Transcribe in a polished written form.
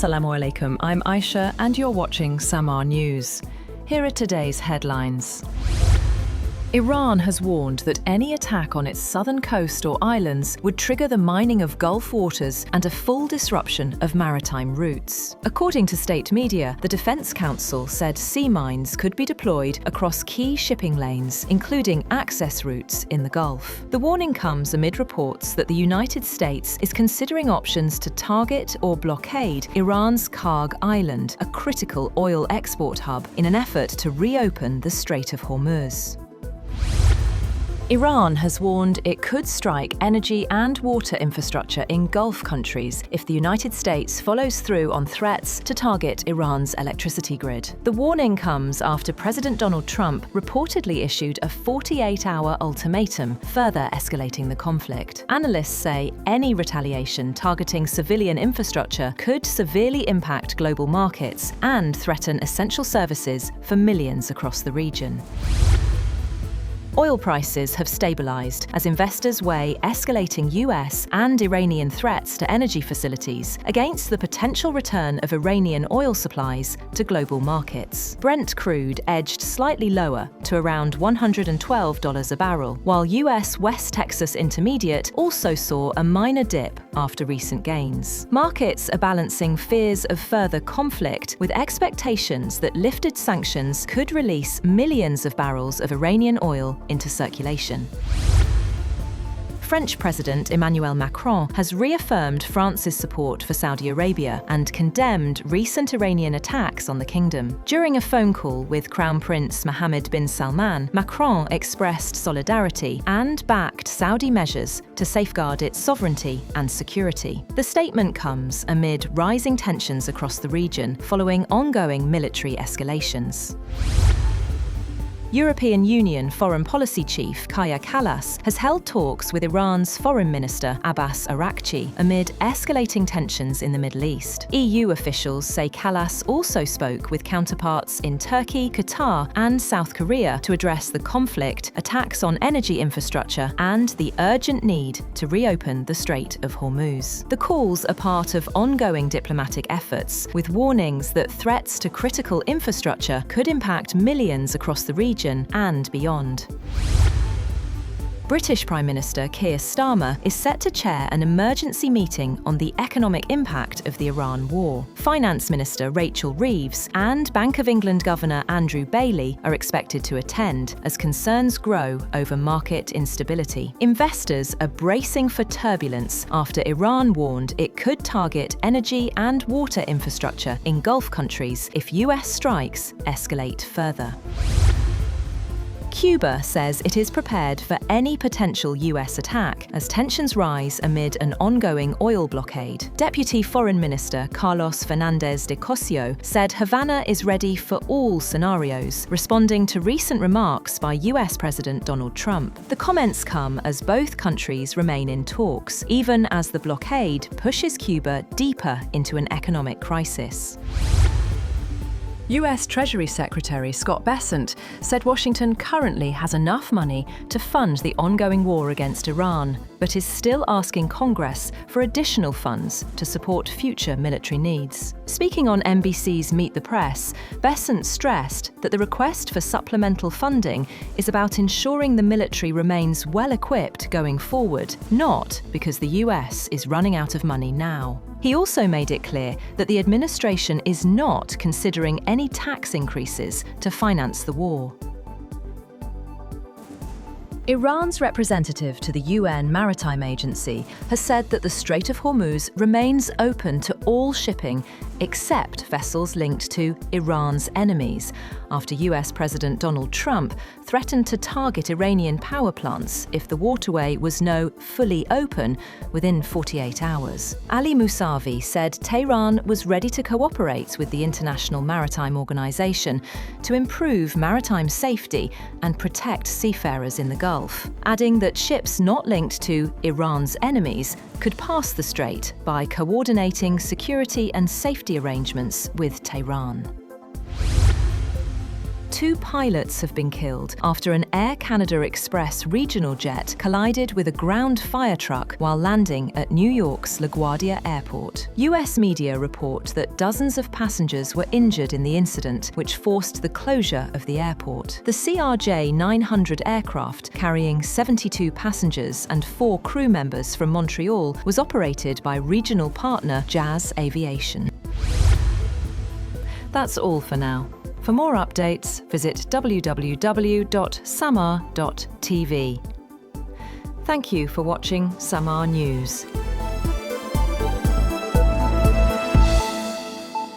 Assalamu alaikum, I'm Aisha and you're watching Samaa News. Here are today's headlines. Iran has warned that any attack on its southern coast or islands would trigger the mining of Gulf waters and a full disruption of maritime routes. According to state media, the Defense Council said sea mines could be deployed across key shipping lanes, including access routes in the Gulf. The warning comes amid reports that the United States is considering options to target or blockade Iran's Kharg Island, a critical oil export hub, in an effort to reopen the Strait of Hormuz. Iran has warned it could strike energy and water infrastructure in Gulf countries if the United States follows through on threats to target Iran's electricity grid. The warning comes after President Donald Trump reportedly issued a 48-hour ultimatum, further escalating the conflict. Analysts say any retaliation targeting civilian infrastructure could severely impact global markets and threaten essential services for millions across the region. Oil prices have stabilized as investors weigh escalating US and Iranian threats to energy facilities against the potential return of Iranian oil supplies to global markets. Brent crude edged slightly lower to around $112 a barrel, while US West Texas Intermediate also saw a minor dip after recent gains. Markets are balancing fears of further conflict with expectations that lifted sanctions could release millions of barrels of Iranian oil into circulation. French President Emmanuel Macron has reaffirmed France's support for Saudi Arabia and condemned recent Iranian attacks on the kingdom. During a phone call with Crown Prince Mohammed bin Salman, Macron expressed solidarity and backed Saudi measures to safeguard its sovereignty and security. The statement comes amid rising tensions across the region following ongoing military escalations. European Union Foreign Policy Chief Kaja Kallas has held talks with Iran's Foreign Minister Abbas Araghchi amid escalating tensions in the Middle East. EU officials say Kallas also spoke with counterparts in Turkey, Qatar, and South Korea to address the conflict, attacks on energy infrastructure, and the urgent need to reopen the Strait of Hormuz. The calls are part of ongoing diplomatic efforts, with warnings that threats to critical infrastructure could impact millions across the region and beyond. British Prime Minister Keir Starmer is set to chair an emergency meeting on the economic impact of the Iran war. Finance Minister Rachel Reeves and Bank of England Governor Andrew Bailey are expected to attend as concerns grow over market instability. Investors are bracing for turbulence after Iran warned it could target energy and water infrastructure in Gulf countries if US strikes escalate further. Cuba says it is prepared for any potential US attack as tensions rise amid an ongoing oil blockade. Deputy Foreign Minister Carlos Fernandez de Cosio said Havana is ready for all scenarios, responding to recent remarks by US President Donald Trump. The comments come as both countries remain in talks, even as the blockade pushes Cuba deeper into an economic crisis. US Treasury Secretary Scott Bessent said Washington currently has enough money to fund the ongoing war against Iran, but is still asking Congress for additional funds to support future military needs. Speaking on NBC's Meet the Press, Bessent stressed that the request for supplemental funding is about ensuring the military remains well equipped going forward, not because the US is running out of money now. He also made it clear that the administration is not considering any tax increases to finance the war. Iran's representative to the UN Maritime Agency has said that the Strait of Hormuz remains open to all shipping except vessels linked to Iran's enemies, after US President Donald Trump threatened to target Iranian power plants if the waterway was no fully open within 48 hours. Ali Mousavi said Tehran was ready to cooperate with the International Maritime Organization to improve maritime safety and protect seafarers in the Gulf, adding that ships not linked to Iran's enemies could pass the strait by coordinating security and safety arrangements with Tehran. 2 pilots have been killed after an Air Canada Express regional jet collided with a ground fire truck while landing at New York's LaGuardia Airport. US media report that dozens of passengers were injured in the incident, which forced the closure of the airport. The CRJ-900 aircraft, carrying 72 passengers and 4 crew members from Montreal, was operated by regional partner Jazz Aviation. That's all for now. For more updates, visit www.samaa.tv. Thank you for watching Samaa News.